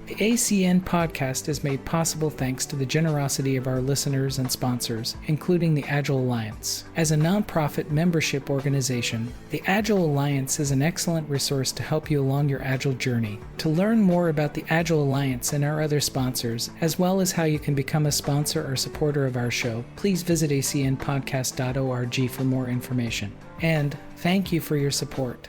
The ACN podcast is made possible thanks to the generosity of our listeners and sponsors, including the Agile Alliance. As a nonprofit membership organization, the Agile Alliance is an excellent resource to help you along your Agile journey. To learn more about the Agile Alliance and our other sponsors, as well as how you can become a sponsor or supporter of our show, please visit acnpodcast.org for more information. And thank you for your support.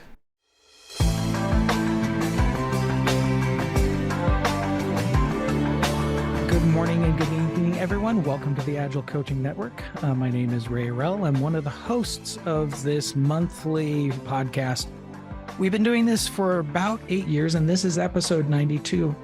Good morning and good evening, everyone. Welcome to the Agile Coaching Network. My name is Ray Arell. I'm one of the hosts of this monthly podcast. We've been doing this for about 8 years, and this is episode 92.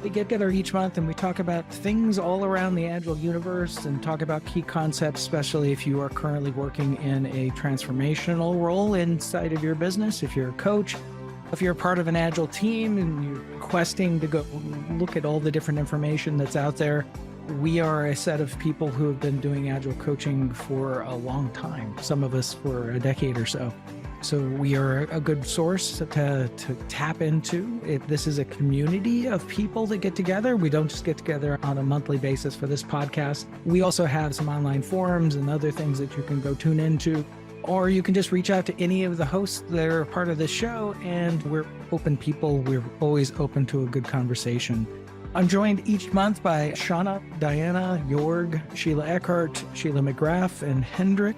We get together each month and we talk about things all around the Agile universe and talk about key concepts, especially if you are currently working in a transformational role inside of your business, if you're a coach, if you're a part of an Agile team and you're questing to go look at all the different information that's out there. We are a set of people who have been doing Agile coaching for a long time, some of us for a decade or so. So we are a good source to tap into. This is a community of people that get together. We don't just get together on a monthly basis for this podcast. We also have some online forums and other things that you can go tune into. Or you can just reach out to any of the hosts that are a part of this show, and we're open people. We're always open to a good conversation. I'm joined each month by Shauna, Diana, Jorg, Sheila Eckhart, Sheila McGrath, and Hendrik.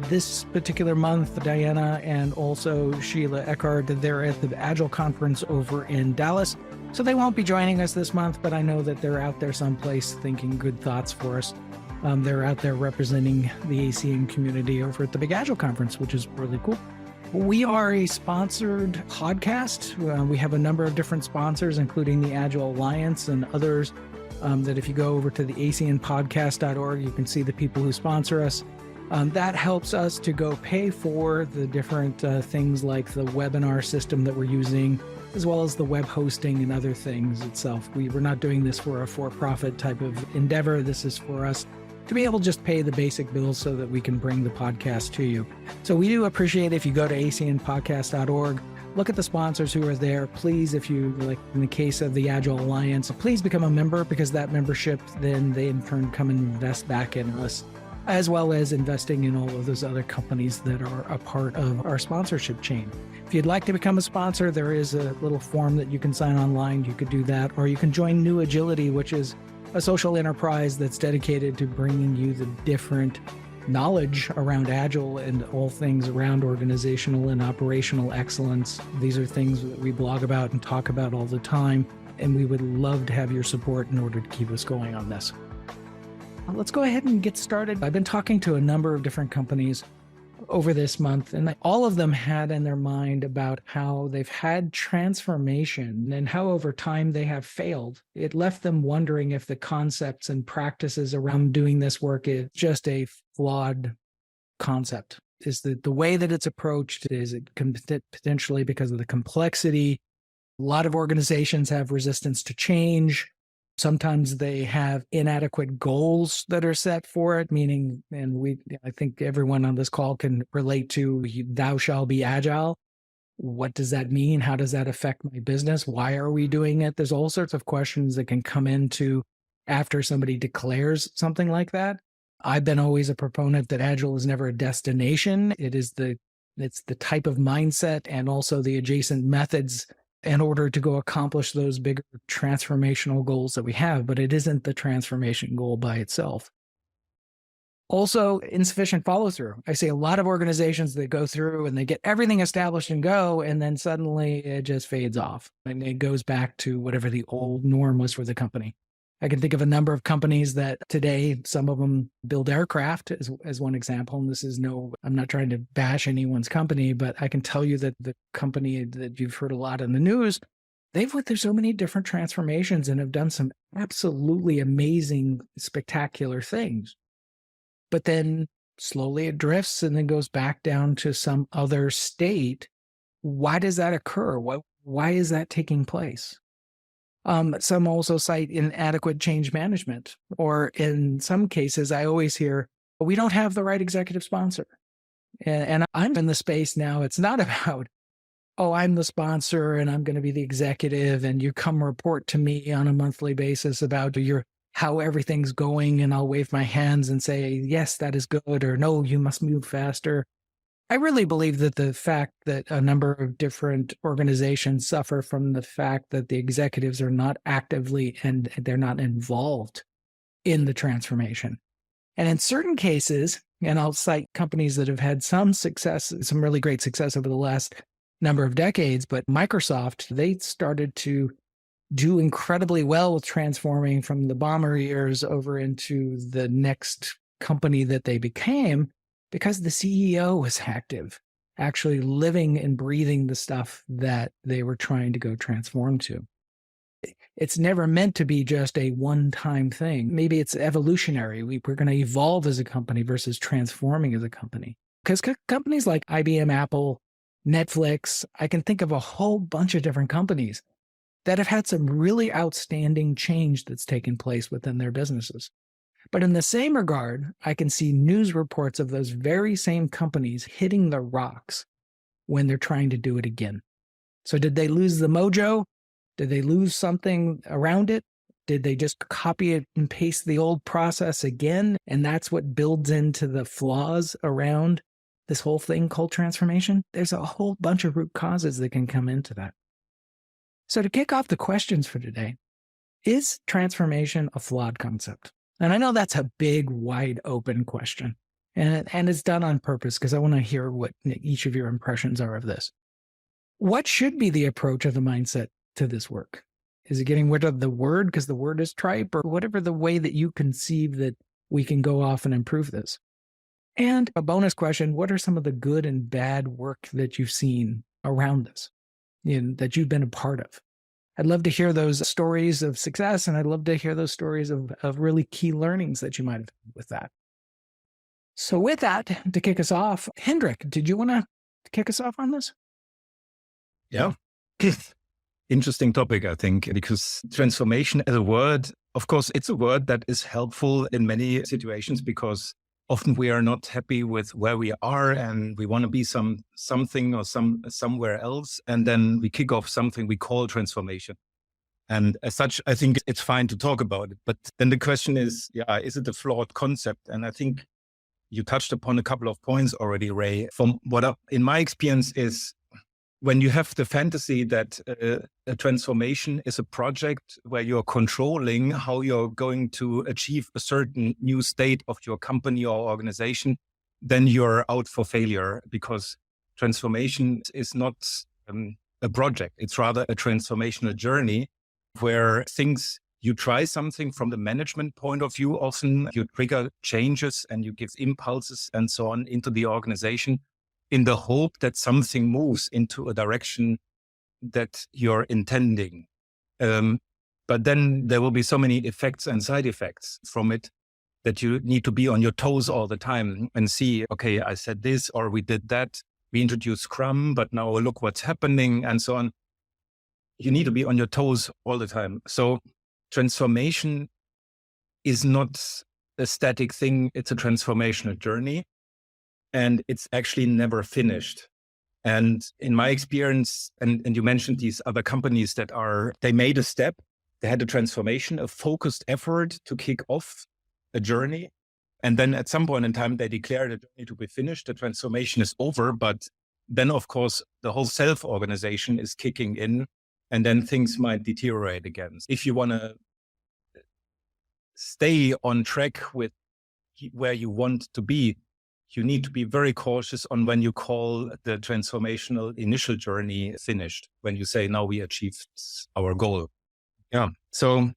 This particular month, Diana and also Sheila Eckhart, they're at the Agile conference over in Dallas. So they won't be joining us this month, but I know that they're out there someplace thinking good thoughts for us. They're out there representing the ACN community over at the Big Agile Conference, which is really cool. We are a sponsored podcast. We have a number of different sponsors, including the Agile Alliance and others, that if you go over to the acnpodcast.org, you can see the people who sponsor us. That helps us to go pay for the different things like the webinar system that we're using, as well as the web hosting and other things itself. We're not doing this for a for-profit type of endeavor. This is for us to be able to just pay the basic bills so that we can bring the podcast to you. So we do appreciate if you go to acnpodcast.org, look at the sponsors who are there. Please, if you, like in the case of the Agile Alliance, please become a member, because that membership, then they in turn come and invest back in us, as well as investing in all of those other companies that are a part of our sponsorship chain. If you'd like to become a sponsor, there is a little form that you can sign online. You could do that, or you can join New Agility, which is a social enterprise that's dedicated to bringing you the different knowledge around Agile and all things around organizational and operational excellence. These are things that we blog about and talk about all the time, and we would love to have your support in order to keep us going on this. Let's go ahead and get started. I've been talking to a number of different companies over this month, and all of them had in their mind about how they've had transformation and how over time they have failed. It left them wondering if the concepts and practices around doing this work is just a flawed concept. Is the way that it's approached, is it potentially because of the complexity? A lot of organizations have resistance to change. Sometimes they have inadequate goals that are set for it, meaning, and I think everyone on this call can relate to, thou shall be agile. What does that mean? How does that affect my business? Why are we doing it? There's all sorts of questions that can come into after somebody declares something like that. I've been always a proponent that Agile is never a destination. It's the type of mindset and also the adjacent methods in order to go accomplish those bigger transformational goals that we have, but it isn't the transformation goal by itself. Also, insufficient follow-through. I see a lot of organizations that go through and they get everything established and go, and then suddenly it just fades off and it goes back to whatever the old norm was for the company. I can think of a number of companies that today, some of them build aircraft as one example. And I'm not trying to bash anyone's company, but I can tell you that the company that you've heard a lot in the news, they've went through so many different transformations and have done some absolutely amazing, spectacular things. But then slowly it drifts and then goes back down to some other state. Why does that occur? Why is that taking place? Some also cite inadequate change management, or in some cases, I always hear, we don't have the right executive sponsor. And I'm in the space now. It's not about oh, I'm the sponsor and I'm going to be the executive, and you come report to me on a monthly basis about how everything's going, and I'll wave my hands and say, yes, that is good, or no, you must move faster. I really believe that the fact that a number of different organizations suffer from the fact that the executives are not actively and they're not involved in the transformation. And in certain cases, and I'll cite companies that have had some success, some really great success over the last number of decades, but Microsoft, they started to do incredibly well with transforming from the bomber years over into the next company that they became because the CEO was active, actually living and breathing the stuff that they were trying to go transform to. It's never meant to be just a one-time thing. Maybe it's evolutionary. We're going to evolve as a company versus transforming as a company. Because companies like IBM, Apple, Netflix, I can think of a whole bunch of different companies that have had some really outstanding change that's taken place within their businesses. But in the same regard, I can see news reports of those very same companies hitting the rocks when they're trying to do it again. So did they lose the mojo? Did they lose something around it? Did they just copy it and paste the old process again? And that's what builds into the flaws around this whole thing called transformation? There's a whole bunch of root causes that can come into that. So to kick off the questions for today, is transformation a flawed concept? And I know that's a big, wide open question. And it's done on purpose because I want to hear what each of your impressions are of this. What should be the approach of the mindset to this work? Is it getting rid of the word because the word is tripe, or whatever the way that you conceive that we can go off and improve this? And a bonus question, what are some of the good and bad work that you've seen around this, that you've been a part of? I'd love to hear those stories of success, and I'd love to hear those stories of really key learnings that you might have had with that. So with that, to kick us off, Hendrik, did you want to kick us off on this? Yeah. Interesting topic, I think, because transformation as a word, of course, it's a word that is helpful in many situations because often we are not happy with where we are and we want to be something or somewhere else. And then we kick off something we call transformation. And as such, I think it's fine to talk about it. But then the question is, is it a flawed concept? And I think you touched upon a couple of points already, Ray. From what in my experience is, when you have the fantasy that a transformation is a project where you're controlling how you're going to achieve a certain new state of your company or organization, then you're out for failure, because transformation is not a project. It's rather a transformational journey where you try something from the management point of view. Often you trigger changes and you give impulses and so on into the organization, in the hope that something moves into a direction that you're intending. But then there will be so many effects and side effects from it that you need to be on your toes all the time and see, okay, I said this or we did that. We introduced Scrum, but now look what's happening and so on. You need to be on your toes all the time. So transformation is not a static thing. It's a transformational journey. And it's actually never finished. And in my experience, and you mentioned these other companies they made a step, they had a transformation, a focused effort to kick off a journey. And then at some point in time, they declared the journey to be finished. The transformation is over. But then, of course, the whole self-organization is kicking in, and then things might deteriorate again. If you want to stay on track with where you want to be, you need to be very cautious on when you call the transformational initial journey finished, when you say, now we achieved our goal. Yeah. So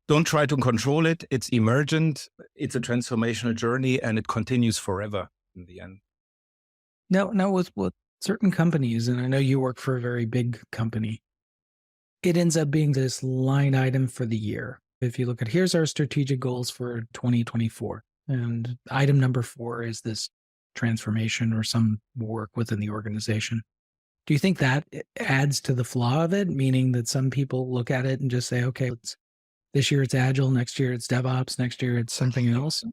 don't try to control it. It's emergent. It's a transformational journey and it continues forever in the end. Now with certain companies, and I know you work for a very big company, it ends up being this line item for the year. If you look at, here's our strategic goals for 2024. And item number 4 is this transformation or some work within the organization. Do you think that adds to the flaw of it? Meaning that some people look at it and just say, okay, this year it's Agile, next year it's DevOps, next year it's something else?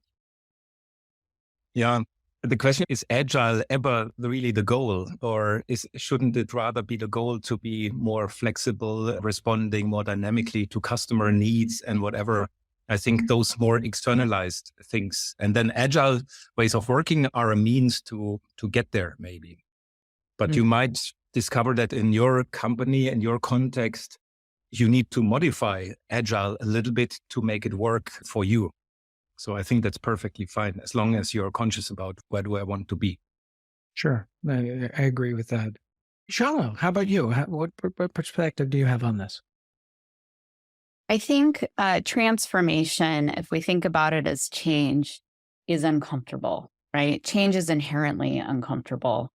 Yeah, The question is agile ever really the goal, or shouldn't it rather be the goal to be more flexible, responding more dynamically to customer needs and whatever? I think those more externalized things, and then agile ways of working are a means to get there maybe. But you might discover that in your company and your context, you need to modify agile a little bit to make it work for you. So I think that's perfectly fine as long as you're conscious about where do I want to be. Sure. I agree with that. Shalo, how about you? What perspective do you have on this? I think transformation, if we think about it as change, is uncomfortable, right? Change is inherently uncomfortable.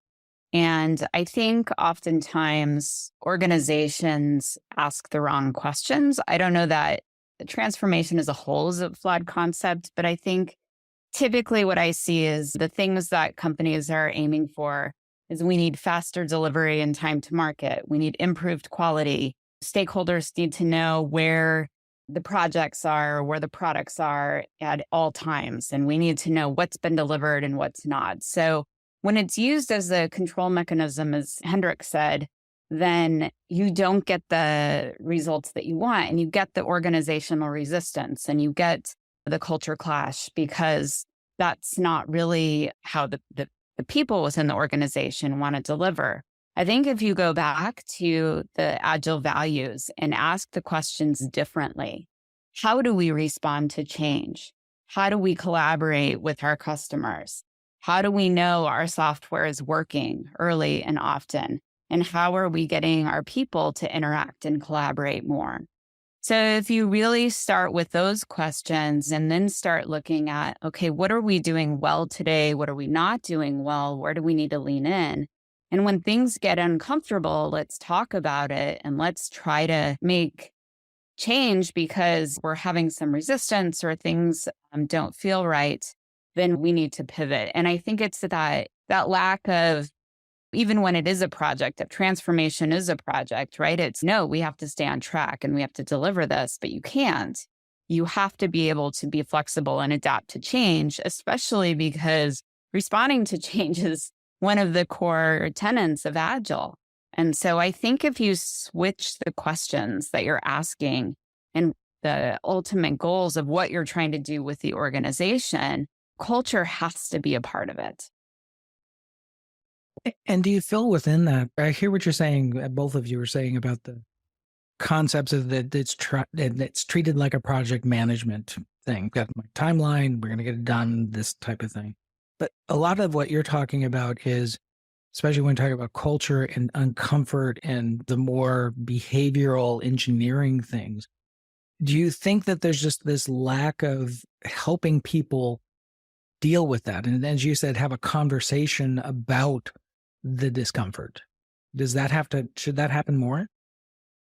And I think oftentimes organizations ask the wrong questions. I don't know that the transformation as a whole is a flawed concept, but I think typically what I see is the things that companies are aiming for is we need faster delivery and time to market. We need improved quality. Stakeholders need to know where the projects are, where the products are at all times. And we need to know what's been delivered and what's not. So when it's used as a control mechanism, as Hendrik said, then you don't get the results that you want, and you get the organizational resistance, and you get the culture clash, because that's not really how the people within the organization want to deliver. I think if you go back to the Agile values and ask the questions differently, how do we respond to change? How do we collaborate with our customers? How do we know our software is working early and often? And how are we getting our people to interact and collaborate more? So if you really start with those questions and then start looking at, okay, what are we doing well today? What are we not doing well? Where do we need to lean in? And when things get uncomfortable, let's talk about it and let's try to make change because we're having some resistance or things don't feel right. Then we need to pivot. And I think it's that lack of, even when it is a project, if transformation is a project, right? It's no, we have to stay on track and we have to deliver this, but you can't. You have to be able to be flexible and adapt to change, especially because responding to change is one of the core tenets of Agile. And so I think if you switch the questions that you're asking and the ultimate goals of what you're trying to do with the organization, culture has to be a part of it. And do you feel within that? I hear what you're saying. Both of you are saying about the concepts of that it's treated like a project management thing. Got my timeline. We're going to get it done. This type of thing. But a lot of what you're talking about is, especially when talking about culture and uncomfort and the more behavioral engineering things. Do you think that there's just this lack of helping people deal with that? And as you said, have a conversation about the discomfort. Should that happen more?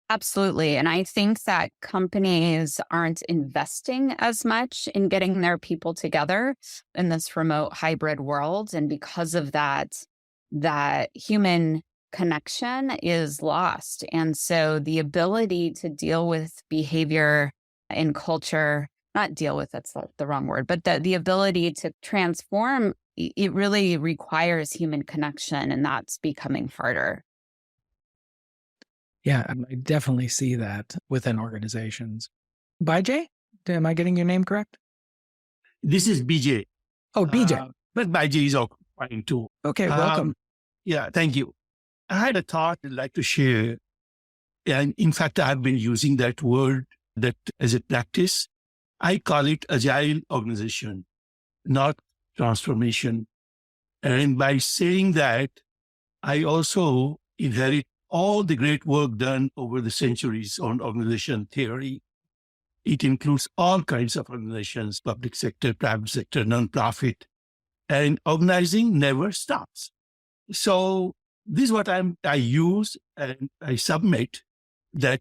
Absolutely. And I think that companies aren't investing as much in getting their people together in this remote hybrid world. And because of that human connection is lost. And so the ability to deal with behavior and culture, not deal with, that's the wrong word, but the ability to transform, it really requires human connection, and that's becoming harder. Yeah, I definitely see that within organizations. Bijay, am I getting your name correct? This is BJ. Oh, BJ. But BJ is all fine too. Okay, welcome. Yeah, thank you. I had a thought I'd like to share. And in fact, I've been using that word as a practice. I call it agile organization, not transformation. And by saying that, I also inherit all the great work done over the centuries on organization theory. It includes all kinds of organizations, public sector, private sector, nonprofit, and organizing never stops. So this is what I use and I submit, that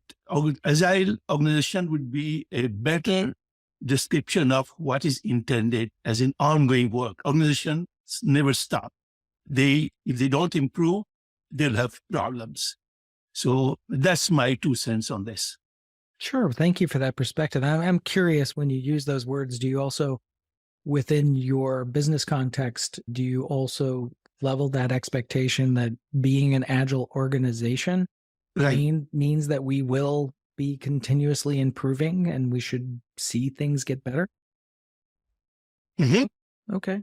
agile organization would be a better description of what is intended as an ongoing work. Organizations never stop. If they don't improve, they'll have problems. So that's my 2 cents on this. Sure. Thank you for that perspective. I'm curious, when you use those words, do you also within your business context, do you also level that expectation that being an agile organization means that we will be continuously improving and we should see things get better? Mm-hmm. Okay.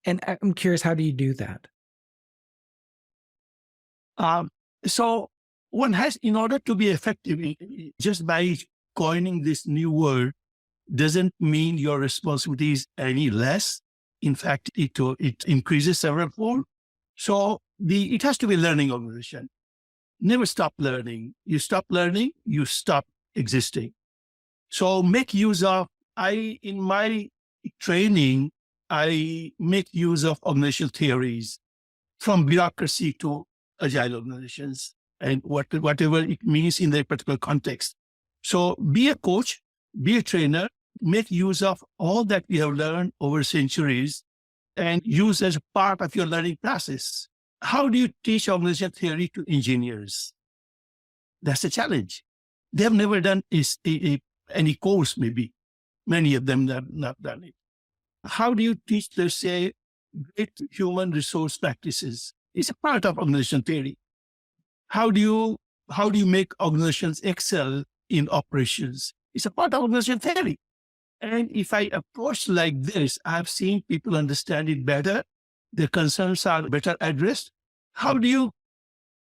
And I'm curious, how do you do that? So one has, in order to be effective, just by coining this new word doesn't mean your responsibility is any less. In fact, it increases severalfold. So it has to be a learning organization. Never stop learning. You stop learning, you stop existing. So make use of, in my training, I make use of organizational theories from bureaucracy to agile organizations and whatever it means in their particular context. So be a coach, be a trainer, make use of all that we have learned over centuries and use as a part of your learning process. How do you teach organizational theory to engineers? That's a challenge. They have never done any course, maybe. Many of them have not done it. How do you teach, let's say, great human resource practices? It's a part of organizational theory. How do you make organizations excel in operations? It's a part of organizational theory. And if I approach like this, I've seen people understand it better. Their concerns are better addressed. How do you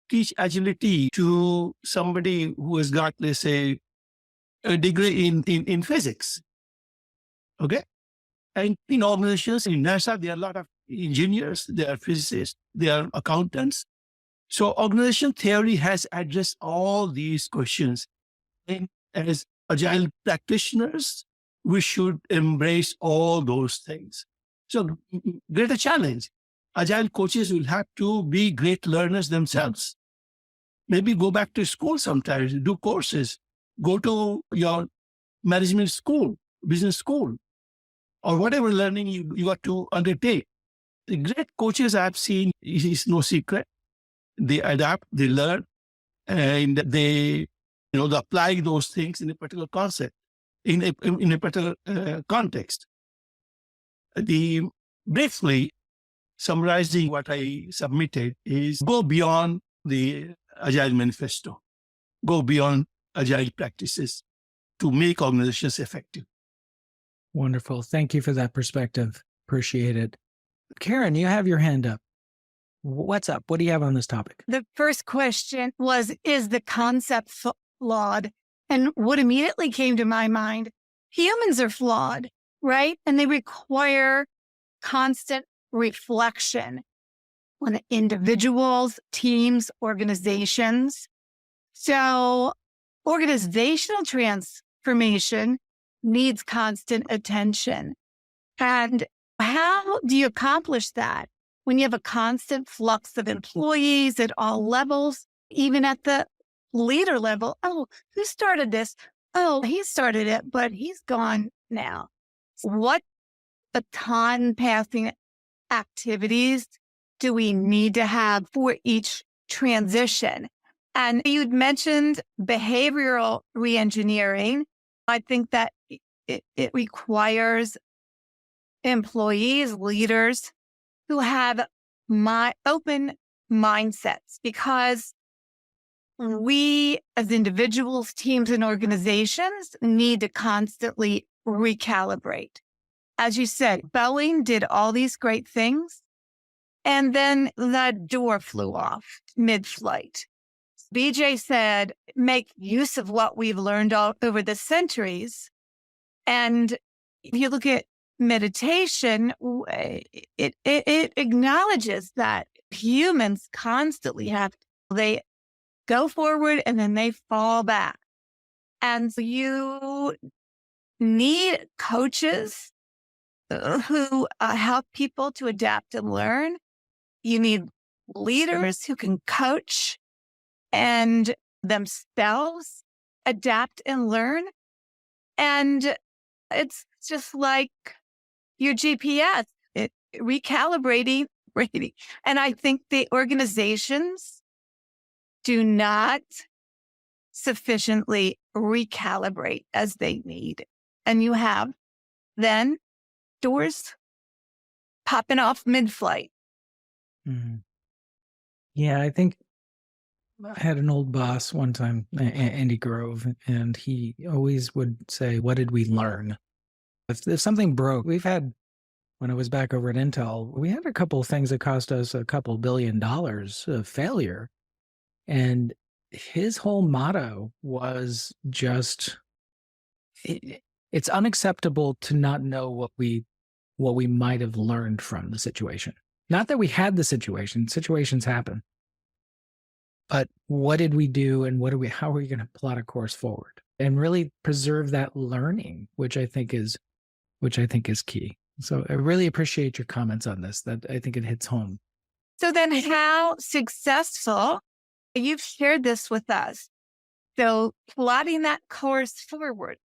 teach agility to somebody who has got, let's say, a degree in physics? Okay. And in organizations, in NASA, there are a lot of engineers, there are physicists, there are accountants. So organization theory has addressed all these questions. And as agile practitioners, we should embrace all those things. So greater challenge. Agile coaches will have to be great learners themselves. Maybe go back to school sometimes, do courses, go to your management school, business school, or whatever learning you got to undertake. The great coaches I've seen is no secret. They adapt, they learn, and they apply those things in a particular concept, in a particular context. Briefly summarizing what I submitted is go beyond the Agile Manifesto, go beyond Agile practices to make organizations effective. Wonderful. Thank you for that perspective. Appreciate it. Karen, you have your hand up. What's up? What do you have on this topic? The first question was, is the concept flawed? And what immediately came to my mind, humans are flawed, right? And they require constant reflection on individuals, teams, organizations. So organizational transformation needs constant attention. And how do you accomplish that when you have a constant flux of employees at all levels, even at the leader level? Oh, who started this? Oh, he started it, but he's gone now. What baton passing activities do we need to have for each transition? And you'd mentioned behavioral reengineering. I think that it requires employees, leaders who have open mindsets, because we as individuals, teams, and organizations need to constantly recalibrate. As you said, Boeing did all these great things, and then the door flew off mid-flight. BJ said, make use of what we've learned all over the centuries. And if you look at meditation, it acknowledges that humans constantly they go forward and then they fall back. And so you need coaches who help people to adapt and learn. You need leaders who can coach and themselves adapt and learn. And it's just like your GPS, recalibrating. And I think the organizations do not sufficiently recalibrate as they need. And you have then doors popping off mid-flight. Mhm. Yeah, I think I had an old boss one time, Andy Grove, and he always would say, "What did we learn?" If something broke, when I was back over at Intel, we had a couple of things that cost us a couple $1 billion of failure. And his whole motto was just, it's unacceptable to not know what we might have learned from the situation. Not that we had the situation, situations happen. But what did we do and how are we going to plot a course forward and really preserve that learning, which I think is key. So I really appreciate your comments on this. That I think it hits home. So then how successful, you've shared this with us. So plotting that course forward,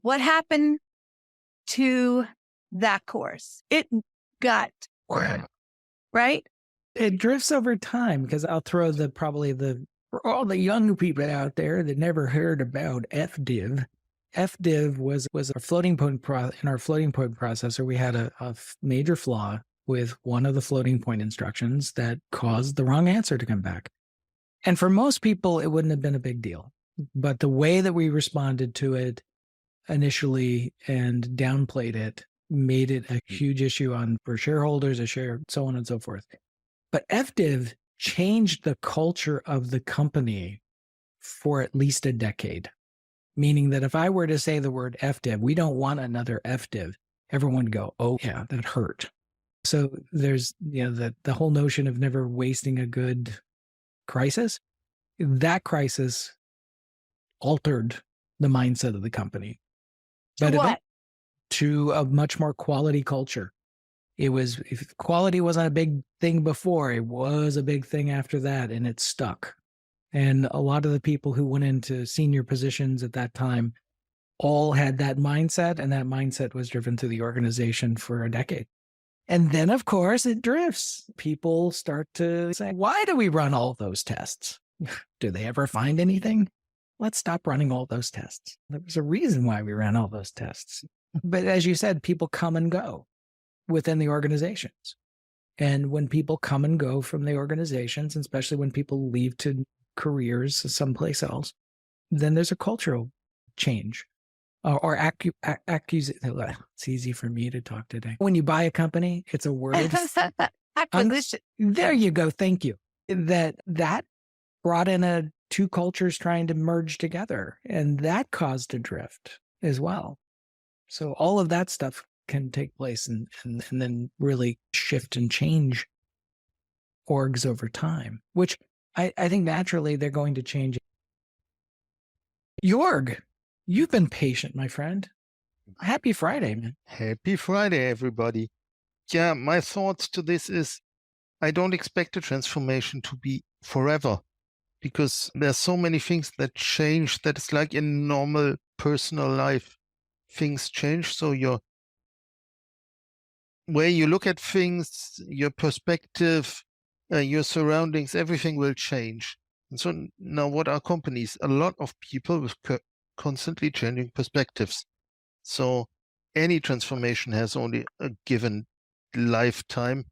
what happened to that course? It got, right? It drifts over time because I'll throw for all the young people out there that never heard about FDiv. FDiv was a floating point in our floating point processor. We had a major flaw with one of the floating point instructions that caused the wrong answer to come back. And for most people, it wouldn't have been a big deal. But the way that we responded to it initially and downplayed it made it a huge issue for shareholders, so on and so forth. But FDiv changed the culture of the company for at least a decade, meaning that if I were to say the word FDiv, we don't want another FDiv, everyone would go, oh yeah, that hurt. So there's, the whole notion of never wasting a good crisis. That crisis altered the mindset of the company. To a much more quality culture. If quality wasn't a big thing before, it was a big thing after that, and it stuck. And a lot of the people who went into senior positions at that time all had that mindset, and that mindset was driven through the organization for a decade. And then, of course, it drifts. People start to say, why do we run all those tests? Do they ever find anything? Let's stop running all those tests. There was a reason why we ran all those tests. But as you said, people come and go within the organizations. And when people come and go from the organizations, especially when people leave to careers someplace else, then there's a cultural change it's easy for me to talk today. When you buy a company, it's a word. Acquisition. There you go. Thank you. That brought in two cultures trying to merge together, and that caused a drift as well. So all of that stuff can take place and then really shift and change orgs over time, which I think naturally they're going to change. Jorg, you've been patient, my friend. Happy Friday, man. Happy Friday, everybody. Yeah, my thoughts to this is I don't expect a transformation to be forever because there's so many things that change that it's like in normal personal life. Things change, so your way you look at things, your perspective, your surroundings, everything will change. And so now what are companies? A lot of people with constantly changing perspectives. So any transformation has only a given lifetime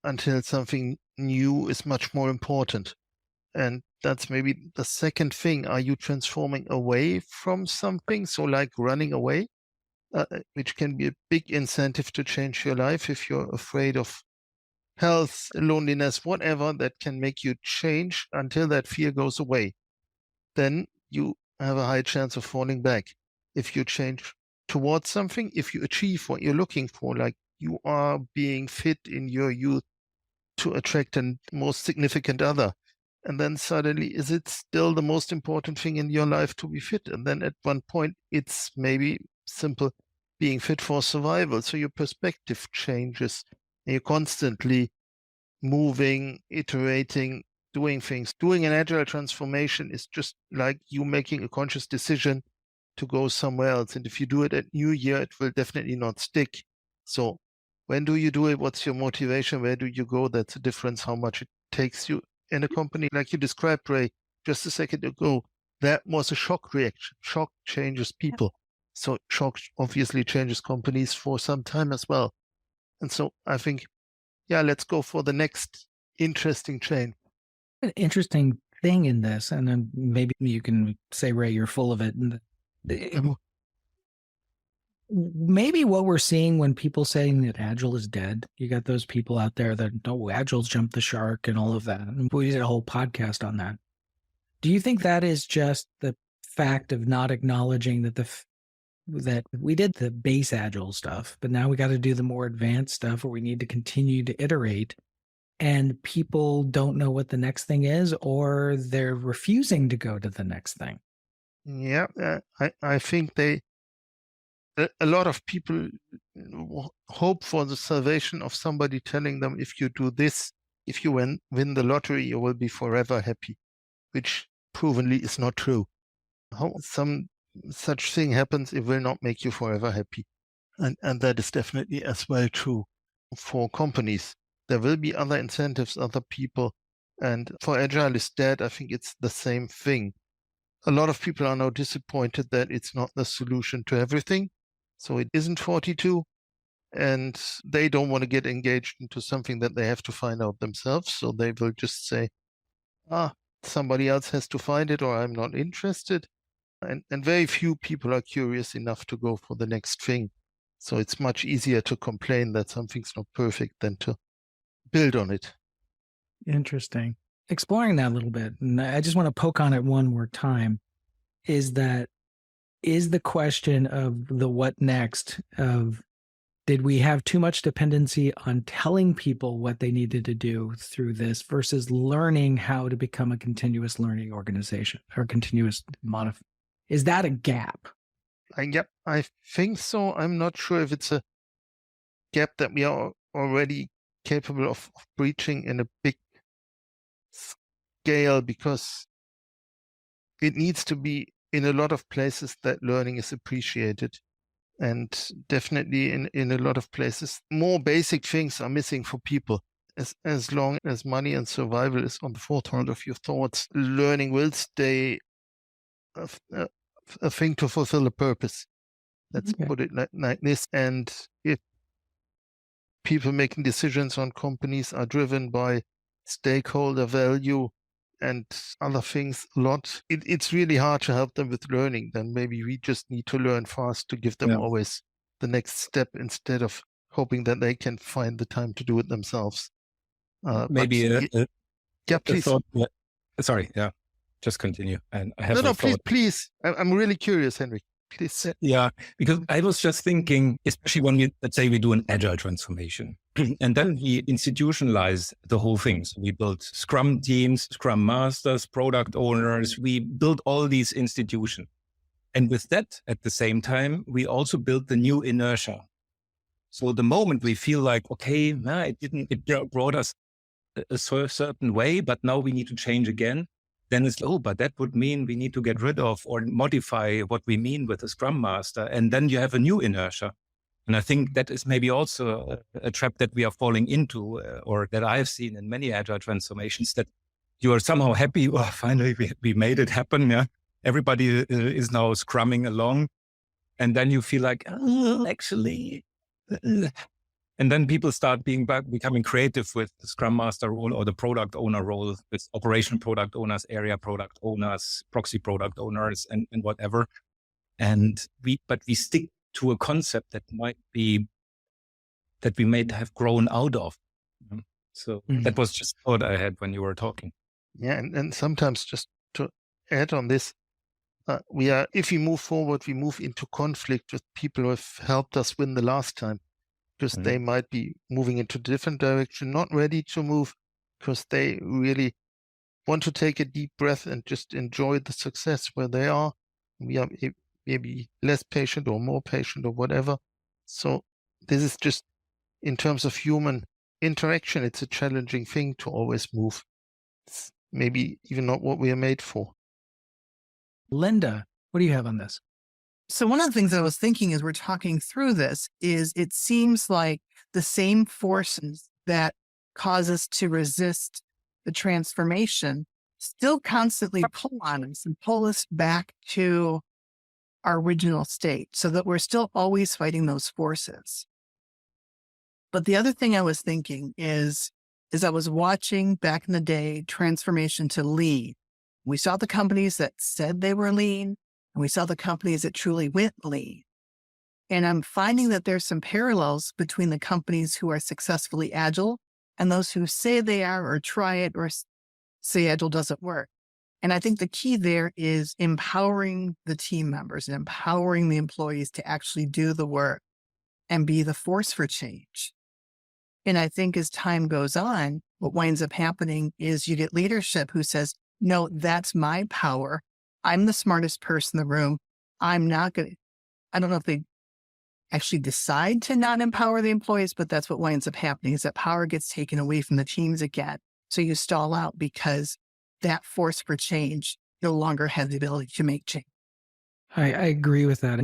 until something new is much more important. And that's maybe the second thing. Are you transforming away from something? So like running away, which can be a big incentive to change your life if you're afraid of health, loneliness, whatever that can make you change until that fear goes away. Then you have a high chance of falling back. If you change towards something, if you achieve what you're looking for, like you are being fit in your youth to attract a most significant other, and then suddenly, is it still the most important thing in your life to be fit? And then at one point, it's maybe simple being fit for survival. So your perspective changes. And you're constantly moving, iterating, doing things. Doing an agile transformation is just like you making a conscious decision to go somewhere else. And if you do it at New Year, it will definitely not stick. So when do you do it? What's your motivation? Where do you go? That's a difference how much it takes you. In a company like you described, Ray, just a second ago, that was a shock reaction. Shock changes people. So shock obviously changes companies for some time as well. And so I think, yeah, let's go for the next interesting chain. An interesting thing in this, and then maybe you can say, Ray, you're full of it. And maybe what we're seeing when people saying that Agile is dead, you got those people out there that, oh, Agile's jumped the shark and all of that. And we did a whole podcast on that. Do you think that is just the fact of not acknowledging that that we did the base Agile stuff, but now we got to do the more advanced stuff where we need to continue to iterate, and people don't know what the next thing is, or they're refusing to go to the next thing? Yeah, I think a lot of people hope for the salvation of somebody telling them, if you do this, if you win the lottery, you will be forever happy, which provenly is not true. How some such thing happens, it will not make you forever happy. And that is definitely as well true for companies. There will be other incentives, other people. And for Agile is dead, I think it's the same thing. A lot of people are now disappointed that it's not the solution to everything. So it isn't 42. And they don't want to get engaged into something that they have to find out themselves. So they will just say, somebody else has to find it, or I'm not interested. And very few people are curious enough to go for the next thing. So it's much easier to complain that something's not perfect than to build on it. Interesting. Exploring that a little bit, and I just want to poke on it one more time, is the question of the what next of, did we have too much dependency on telling people what they needed to do through this versus learning how to become a continuous learning organization or continuous modify? Is that a gap? Yep, I think so. I'm not sure if it's a gap that we are already capable of breaching in a big scale, because it needs to be in a lot of places that learning is appreciated. And definitely in a lot of places, more basic things are missing for people. As long as money and survival is on the forefront of your thoughts, learning will stay a thing to fulfill a purpose. Let's put it like this. And if people making decisions on companies are driven by stakeholder value and other things a lot, it's really hard to help them with learning. Then maybe we just need to learn fast to give them always the next step, instead of hoping that they can find the time to do it themselves. Maybe please. Thought, sorry, just continue. And I have please. I'm really curious, Henrik. Please. Yeah, because I was just thinking, especially when let's say we do an agile transformation, and then we institutionalize the whole thing. So we build Scrum teams, Scrum masters, product owners. We build all these institutions. And with that, at the same time, we also build the new inertia. So the moment we feel like, okay, it brought us a certain way, but now we need to change again. Then it's, but that would mean we need to get rid of or modify what we mean with a Scrum Master. And then you have a new inertia. And I think that is maybe also a trap that we are falling into, or that I've seen in many agile transformations, that you are somehow happy, finally we made it happen. Yeah, everybody is now scrumming along. And then you feel like, actually... And then people start becoming creative with the Scrum Master role or the product owner role, with operational product owners, area product owners, proxy product owners, and whatever. And we stick to a concept that we might have grown out of. So that was just a thought I had when you were talking. Yeah, and sometimes, just to add on this, if we move forward, we move into conflict with people who have helped us win the last time. Because they might be moving into a different direction, not ready to move, because they really want to take a deep breath and just enjoy the success where they are. We are maybe less patient or more patient or whatever. So this is just, in terms of human interaction, it's a challenging thing to always move. It's maybe even not what we are made for. Linda, what do you have on this? So one of the things I was thinking as we're talking through this is, it seems like the same forces that cause us to resist the transformation still constantly pull on us and pull us back to our original state, so that we're still always fighting those forces. But the other thing I was thinking is I was watching back in the day, transformation to lean. We saw the companies that said they were lean, and we saw the companies that truly went lean. And I'm finding that there's some parallels between the companies who are successfully agile and those who say they are or try it or say agile doesn't work. And I think the key there is empowering the team members and empowering the employees to actually do the work and be the force for change. And I think as time goes on, what winds up happening is you get leadership who says, no, that's my power. I'm the smartest person in the room. I'm not going to, I don't know if they actually decide to not empower the employees, but that's what winds up happening is that power gets taken away from the teams again. So you stall out because that force for change no longer has the ability to make change. I agree with that.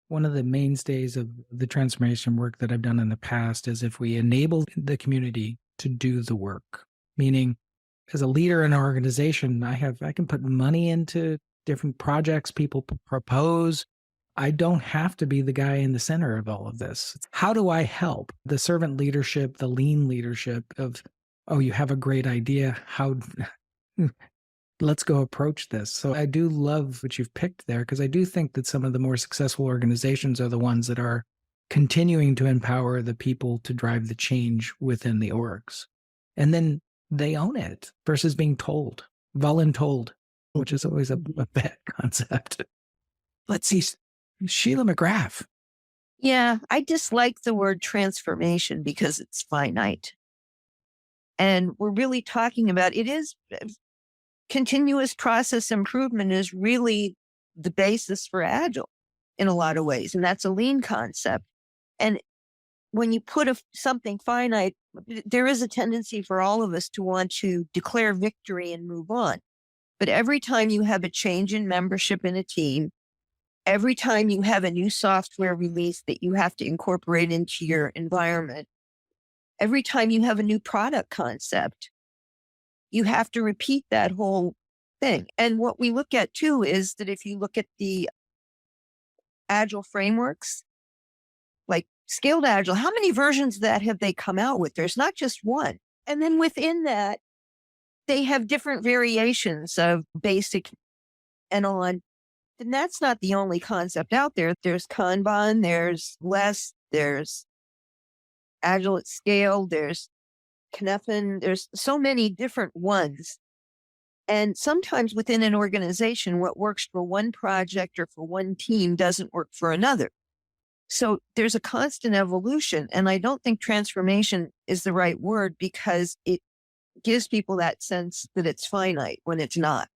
One of the mainstays of the transformation work that I've done in the past is if we enable the community to do the work, meaning as a leader in an organization, I can put money into different projects people propose. I don't have to be the guy in the center of all of this. How do I help the servant leadership, the lean leadership of, oh, you have a great idea. Let's go approach this. So I do love what you've picked there because I do think that some of the more successful organizations are the ones that are continuing to empower the people to drive the change within the orgs. And then they own it versus being told, voluntold, which is always a bad concept. Let's see, Sheila McGrath. Yeah, I dislike the word transformation because it's finite. And we're really talking about, it is continuous process improvement is really the basis for agile in a lot of ways. And that's a lean concept. And when you put something finite, there is a tendency for all of us to want to declare victory and move on. But every time you have a change in membership in a team, every time you have a new software release that you have to incorporate into your environment, every time you have a new product concept, you have to repeat that whole thing. And what we look at too is that if you look at the agile frameworks, like Scaled Agile, how many versions of that have they come out with? There's not just one. And then within that, they have different variations of basic and on. And that's not the only concept out there. There's Kanban, there's Less, there's Agile at Scale, there's Kneffen, there's so many different ones. And sometimes within an organization, what works for one project or for one team doesn't work for another. So there's a constant evolution. And I don't think transformation is the right word because it gives people that sense that it's finite when it's not.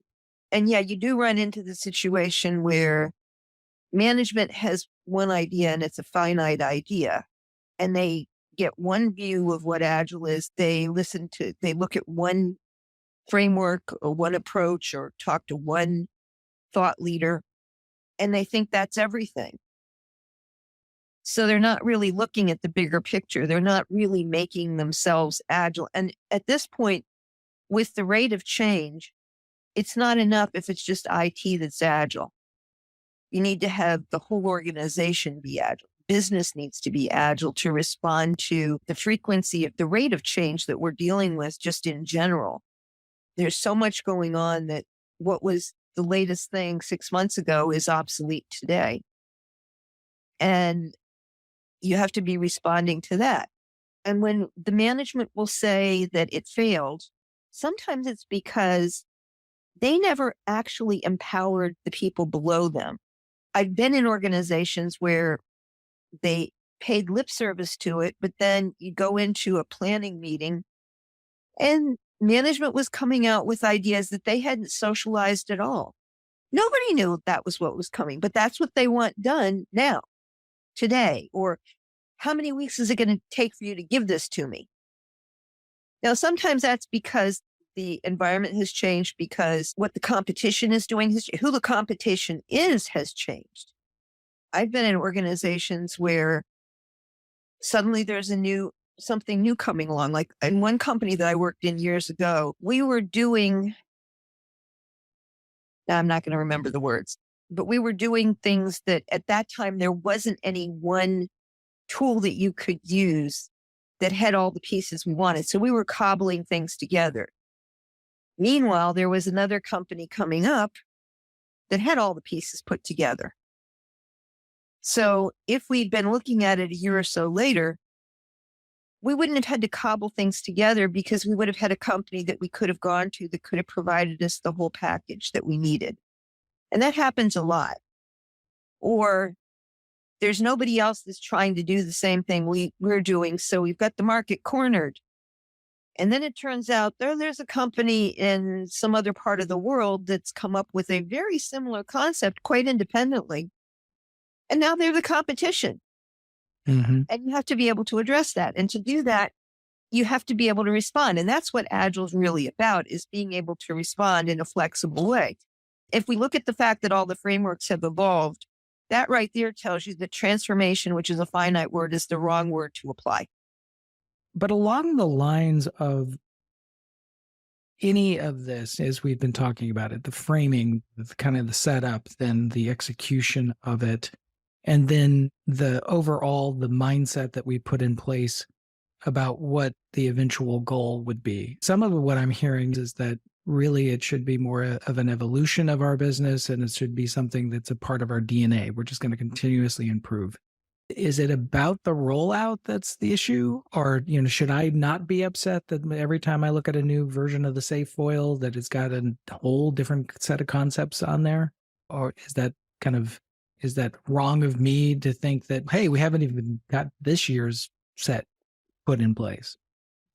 And yeah, you do run into the situation where management has one idea and it's a finite idea. And they get one view of what Agile is. They look at one framework or one approach or talk to one thought leader, and they think that's everything. So they're not really looking at the bigger picture. They're not really making themselves agile. And at this point, with the rate of change, it's not enough if it's just IT that's agile. You need to have the whole organization be agile. Business needs to be agile to respond to the frequency of the rate of change that we're dealing with just in general. There's so much going on that what was the latest thing 6 months ago is obsolete today. And you have to be responding to that. And when the management will say that it failed, sometimes it's because they never actually empowered the people below them. I've been in organizations where they paid lip service to it, but then you go into a planning meeting and management was coming out with ideas that they hadn't socialized at all. Nobody knew that was what was coming, but that's what they want done now, today, or how many weeks is it going to take for you to give this to me? Now, sometimes that's because the environment has changed, because what the competition is doing, who the competition is has changed. I've been in organizations where suddenly there's something new coming along. Like in one company that I worked in years ago, we were doing, now I'm not going to remember the words, but we were doing things that at that time, there wasn't any one tool that you could use that had all the pieces we wanted. So we were cobbling things together. Meanwhile, there was another company coming up that had all the pieces put together. So if we'd been looking at it a year or so later, we wouldn't have had to cobble things together because we would have had a company that we could have gone to that could have provided us the whole package that we needed. And that happens a lot. Or there's nobody else that's trying to do the same thing we're doing. So we've got the market cornered. And then it turns out there's a company in some other part of the world that's come up with a very similar concept quite independently. And now they're the competition. Mm-hmm. And you have to be able to address that. And to do that, you have to be able to respond. And that's what Agile is really about, is being able to respond in a flexible way. If we look at the fact that all the frameworks have evolved, that right there tells you that transformation, which is a finite word, is the wrong word to apply. But along the lines of any of this, as we've been talking about it, the framing, kind of the setup, then the execution of it, and then the overall, the mindset that we put in place about what the eventual goal would be. Some of what I'm hearing is that really it should be more of an evolution of our business, and it should be something that's a part of our DNA. We're just going to continuously improve. Is it about the rollout that's the issue? Or, should I not be upset that every time I look at a new version of the safe foil that it's got a whole different set of concepts on there? Or is that wrong of me to think that, hey, we haven't even got this year's set put in place?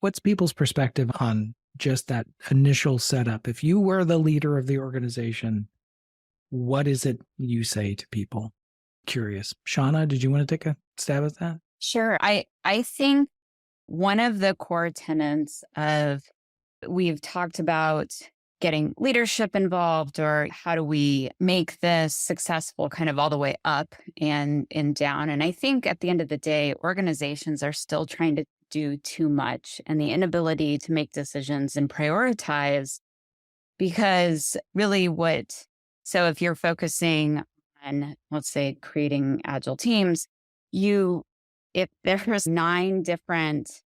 What's people's perspective on just that initial setup? If you were the leader of the organization, what is it you say to people? Curious. Shauna, did you want to take a stab at that? Sure. I think one of the core tenets we've talked about getting leadership involved, or how do we make this successful kind of all the way up and down. And I think at the end of the day, organizations are still trying to do too much, and the inability to make decisions and prioritize, because really so if you're focusing on, let's say, creating agile teams, if there's 9 different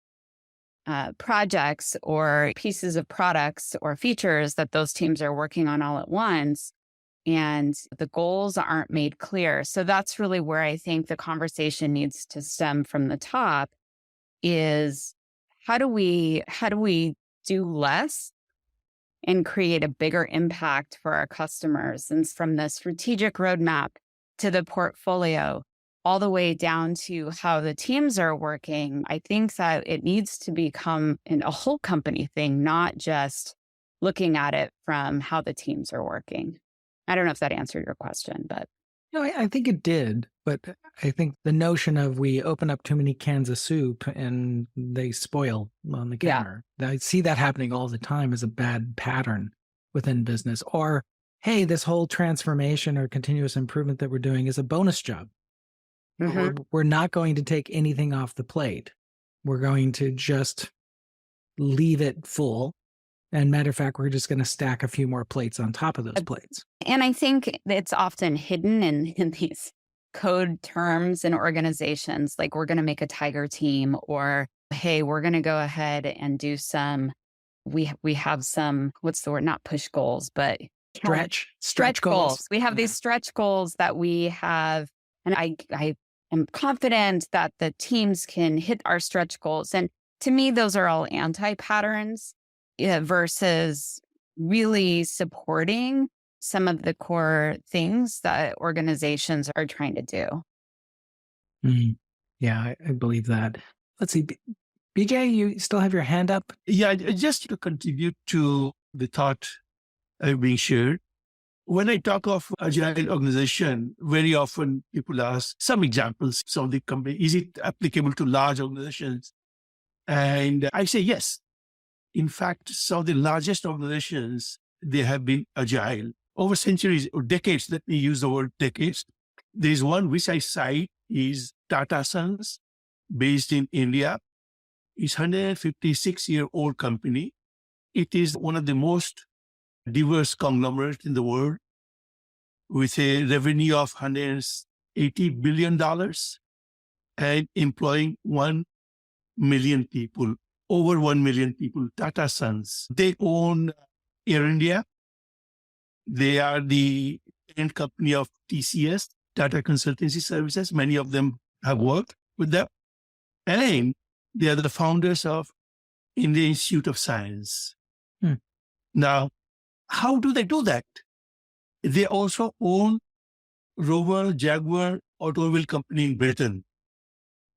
projects or pieces of products or features that those teams are working on all at once, and the goals aren't made clear. So that's really where I think the conversation needs to stem from the top, is how do we do less and create a bigger impact for our customers? And from the strategic roadmap to the portfolio, all the way down to how the teams are working, I think that it needs to become a whole company thing, not just looking at it from how the teams are working. I don't know if that answered your question, but. No, I think it did. But I think the notion of we open up too many cans of soup and they spoil on the counter. Yeah. I see that happening all the time as a bad pattern within business. Or, hey, this whole transformation or continuous improvement that we're doing is a bonus job. Mm-hmm. We're not going to take anything off the plate. We're going to just leave it full. And matter of fact, we're just going to stack a few more plates on top of those plates. And I think it's often hidden in these code terms in organizations, like we're going to make a tiger team, or, hey, we're going to go ahead and do we have some, what's the word? Not push goals, but stretch goals. We have these stretch goals that we have. And I am confident that the teams can hit our stretch goals. And to me, those are all anti-patterns versus really supporting some of the core things that organizations are trying to do. Mm-hmm. Yeah, I believe that. Let's see. BJ, you still have your hand up? Yeah, just to contribute to the thought being shared. When I talk of agile organization, very often people ask some examples. Some of the company, is it applicable to large organizations? And I say yes. In fact, some of the largest organizations, they have been agile over centuries or decades. Let me use the word decades. There is one which I cite is Tata Sons, based in India. It's a 156-year-old company. It is one of the most diverse conglomerates in the world, with a revenue of $180 billion and employing 1 million people, over 1 million people, Tata Sons. They own Air India. They are the parent company of TCS, Tata Consultancy Services. Many of them have worked with them. And they are the founders of Indian Institute of Science. Now, how do they do that? They also own Rover Jaguar automobile company in Britain.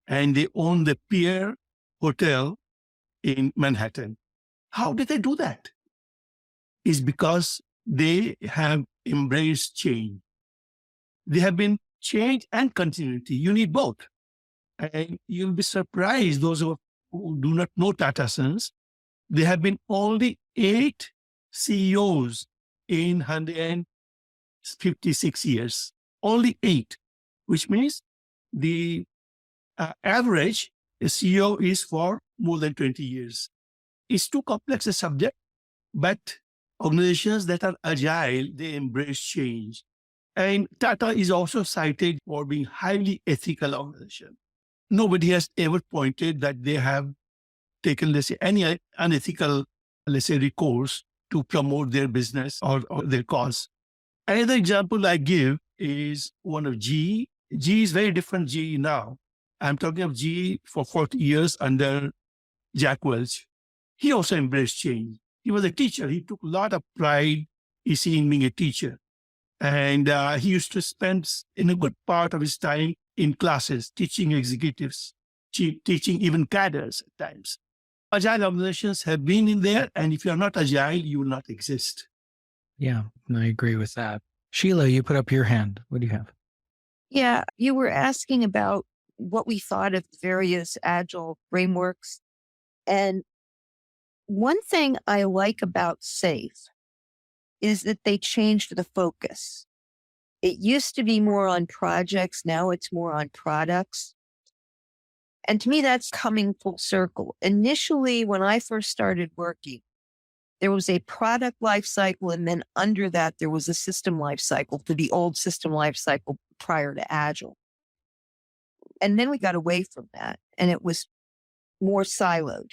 And they own the Pierre Hotel in Manhattan. How did they do that? It's because they have embraced change. They have been change and continuity. You need both. And you'll be surprised, those who do not know Tata Sons, there have been only 8 CEOs in 156 years. Only 8, which means the average CEO is for more than 20 years. It's too complex a subject, but organizations that are agile, they embrace change. And Tata is also cited for being highly ethical organization. Nobody has ever pointed that they have taken, let's say, any unethical, let's say, recourse to promote their business or their cause. Another example I give is one of GE. GE is very different GE now. I'm talking of GE for 40 years under Jack Welch. He also embraced change. He was a teacher. He took a lot of pride in being a teacher. And he used to spend in a good part of his time in classes, teaching executives, teaching even cadres at times. Agile organizations have been in there, and if you're not agile, you will not exist. Yeah, I agree with that. Sheila, you put up your hand. What do you have? Yeah, you were asking about what we thought of various agile frameworks. And one thing I like about SAFe is that they changed the focus. It used to be more on projects. Now it's more on products. And to me, that's coming full circle. Initially, when I first started working, there was a product life cycle. And then under that, there was a system life cycle for the old system life cycle prior to Agile. And then we got away from that, and it was more siloed.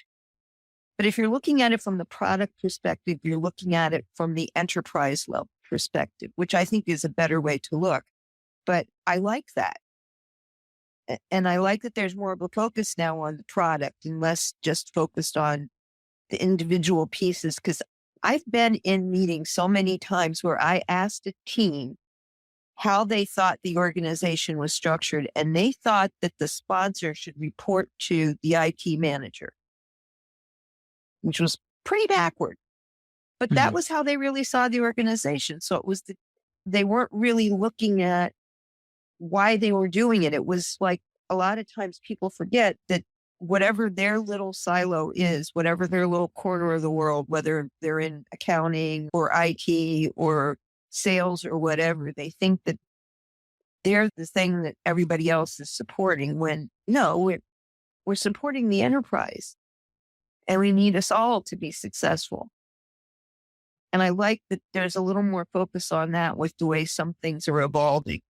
But if you're looking at it from the product perspective, you're looking at it from the enterprise level perspective, which I think is a better way to look. But I like that. And I like that there's more of a focus now on the product and less just focused on the individual pieces. Because I've been in meetings so many times where I asked a team how they thought the organization was structured, and they thought that the sponsor should report to the IT manager, which was pretty backward. But that was how they really saw the organization. So it was they weren't really looking at why they were doing it. It was like a lot of times people forget that whatever their little silo is, whatever their little corner of the world, whether they're in accounting or IT or sales or whatever, they think that they're the thing that everybody else is supporting, when no, we're supporting the enterprise, and we need us all to be successful. And I like that there's a little more focus on that with the way some things are evolving.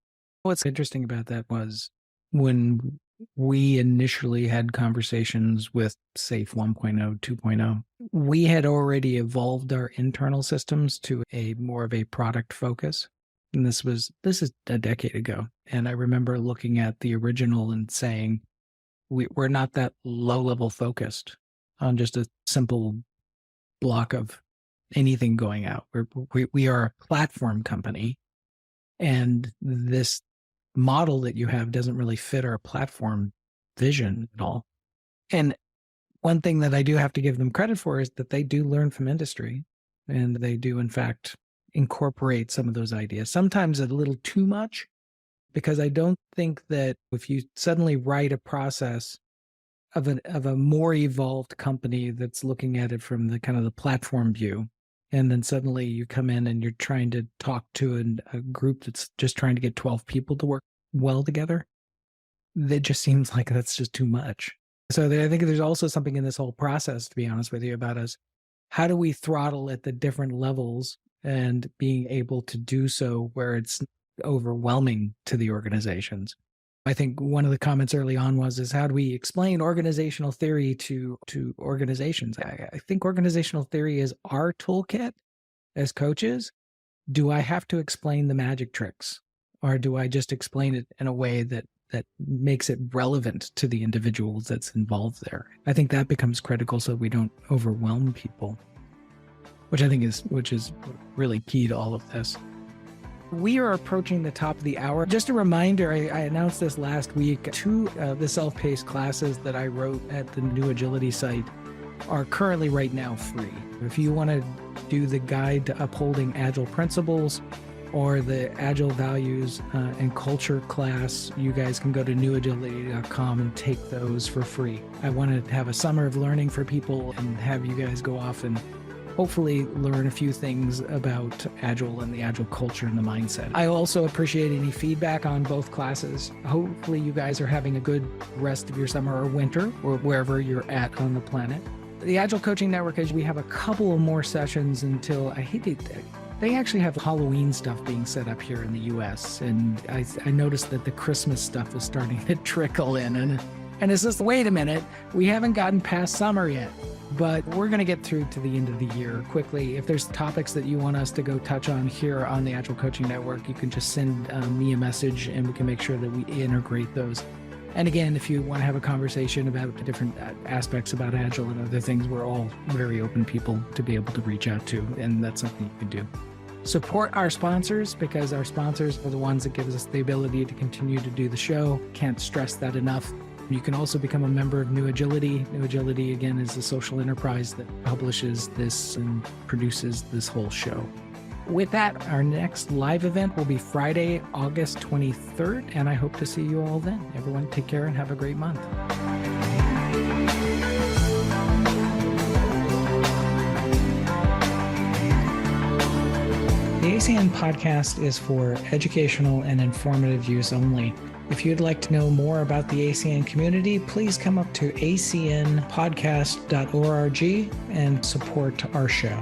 What's interesting about that was when we initially had conversations with SAFe 1.0, 2.0, we had already evolved our internal systems to a more of a product focus. And this is a decade ago. And I remember looking at the original and saying, we're not that low level focused on just a simple block of anything going out. We are a platform company, and this model that you have doesn't really fit our platform vision at all. And one thing that I do have to give them credit for is that they do learn from industry, and they do, in fact, incorporate some of those ideas, sometimes a little too much, because I don't think that if you suddenly write a process of a more evolved company that's looking at it from the kind of the platform view, and then suddenly you come in and you're trying to talk to a group that's just trying to get 12 people to work well together, that just seems like that's just too much. So I think there's also something in this whole process, to be honest with you, about us. How do we throttle at the different levels and being able to do so where it's overwhelming to the organizations? I think one of the comments early on is how do we explain organizational theory to organizations? I think organizational theory is our toolkit as coaches. Do I have to explain the magic tricks, or do I just explain it in a way that makes it relevant to the individuals that's involved there? I think that becomes critical so we don't overwhelm people, which is really key to all of this. We are approaching the top of the hour. Just a reminder, I announced this last week. 2 of the self-paced classes that I wrote at the New Agility site are currently right now free. If you want to do the guide to upholding agile principles or the agile values and culture class, you guys can go to newagility.com and take those for free. I want to have a summer of learning for people and have you guys go off and hopefully learn a few things about agile and the agile culture and the mindset. I also appreciate any feedback on both classes. Hopefully you guys are having a good rest of your summer or winter or wherever you're at on the planet. The Agile Coaching Network, we have a couple of more sessions until, they actually have Halloween stuff being set up here in the US. And I noticed that the Christmas stuff is starting to trickle in. And it's just, wait a minute, we haven't gotten past summer yet. But we're going to get through to the end of the year quickly. If there's topics that you want us to go touch on here on the Agile Coaching Network, you can just send me a message and we can make sure that we integrate those. And again, if you want to have a conversation about the different aspects about Agile and other things, we're all very open people to be able to reach out to, and that's something you can do. Support our sponsors, because our sponsors are the ones that give us the ability to continue to do the show. Can't stress that enough. You can also become a member of New Agility. New Agility, again, is a social enterprise that publishes this and produces this whole show. With that, our next live event will be Friday, August 23rd, and I hope to see you all then. Everyone, take care and have a great month. The ACN podcast is for educational and informative use only. If you'd like to know more about the ACN community, please come up to acnpodcast.org and support our show.